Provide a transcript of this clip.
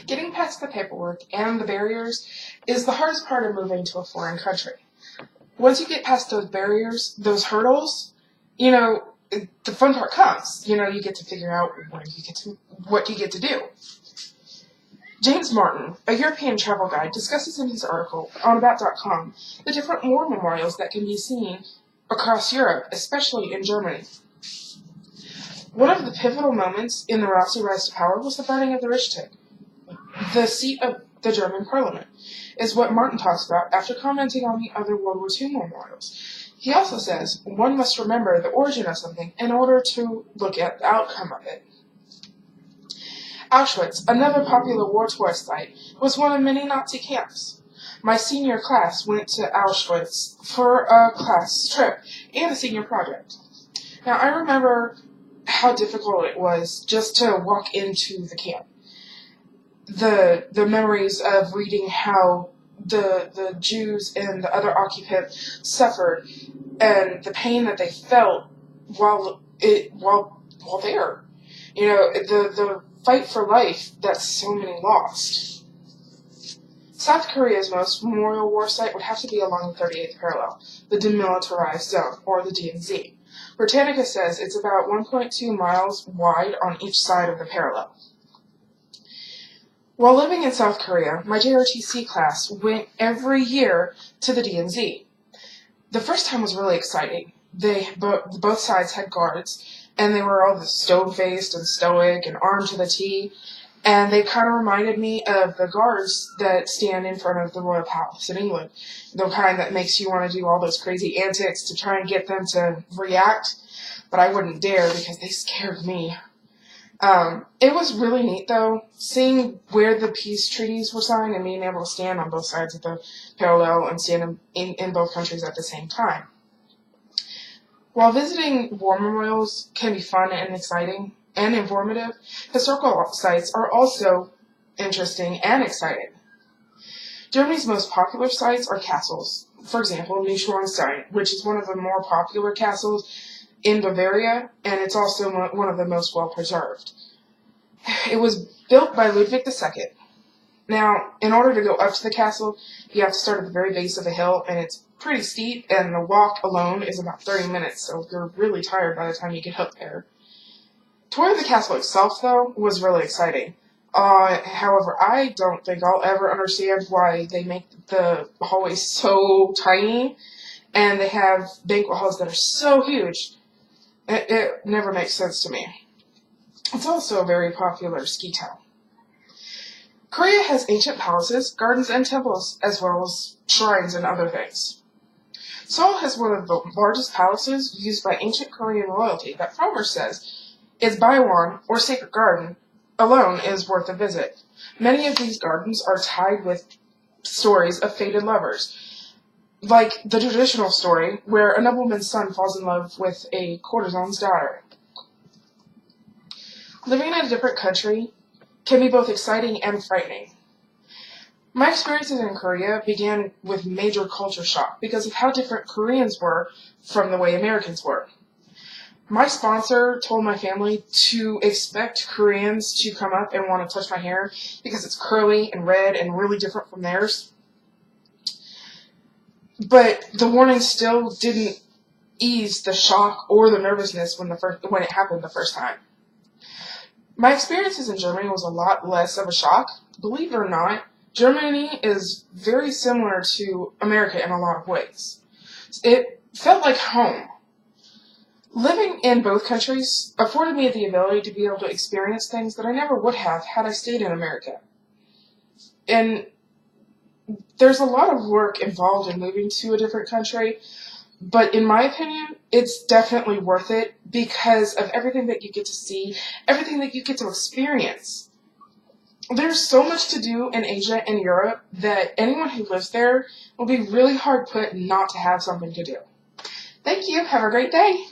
Getting past the paperwork and the barriers is the hardest part of moving to a foreign country. Once you get past those barriers, those hurdles, the fun part comes. You get to figure out what you get to do. James Martin, a European travel guide, discusses in his article on About.com the different war memorials that can be seen across Europe, especially in Germany. One of the pivotal moments in the Nazi rise to power was the burning of the Reichstag, the seat of the German parliament, is what Martin talks about after commenting on the other World War II memorials. He also says one must remember the origin of something in order to look at the outcome of it. Auschwitz, another popular war tourist site, was one of many Nazi camps. My senior class went to Auschwitz for a class trip and a senior project. Now, I remember how difficult it was just to walk into the camp. The memories of reading how the Jews and the other occupants suffered and the pain that they felt while there. The fight for life that so many lost. South Korea's most memorial war site would have to be along the 38th parallel, the Demilitarized Zone, or the DMZ. Britannica says it's about 1.2 miles wide on each side of the parallel. While living in South Korea, my JRTC class went every year to the DMZ. The first time was really exciting. Both sides had guards, and they were all stone-faced and stoic and armed to the T, and they kind of reminded me of the guards that stand in front of the Royal Palace in England, the kind that makes you want to do all those crazy antics to try and get them to react, but I wouldn't dare because they scared me. It was really neat, though, seeing where the peace treaties were signed and being able to stand on both sides of the parallel and stand in both countries at the same time. While visiting war memorials can be fun and exciting and informative, historical sites are also interesting and exciting. Germany's most popular sites are castles. For example, Neuschwanstein, which is one of the more popular castles in Bavaria, and it's also one of the most well-preserved. It was built by Ludwig II. Now, in order to go up to the castle, you have to start at the very base of a hill, and it's pretty steep, and the walk alone is about 30 minutes, so you're really tired by the time you get up there. Touring the castle itself, though, was really exciting. However, I don't think I'll ever understand why they make the hallways so tiny, and they have banquet halls that are so huge. It never makes sense to me. It's also a very popular ski town. Korea has ancient palaces, gardens, and temples, as well as shrines and other things. Seoul has one of the largest palaces used by ancient Korean royalty that Frommer says is Baiwon, or Sacred Garden, alone is worth a visit. Many of these gardens are tied with stories of fated lovers, like the traditional story where a nobleman's son falls in love with a courtesan's daughter. Living in a different country can be both exciting and frightening. My experiences in Korea began with major culture shock because of how different Koreans were from the way Americans were. My sponsor told my family to expect Koreans to come up and want to touch my hair because it's curly and red and really different from theirs. But the warning still didn't ease the shock or the nervousness when it happened the first time. My experiences in Germany was a lot less of a shock. Believe it or not, Germany is very similar to America in a lot of ways. It felt like home. Living in both countries afforded me the ability to be able to experience things that I never would have had I stayed in America. And there's a lot of work involved in moving to a different country, but in my opinion, it's definitely worth it because of everything that you get to see, everything that you get to experience. There's so much to do in Asia and Europe that anyone who lives there will be really hard put not to have something to do. Thank you. Have a great day.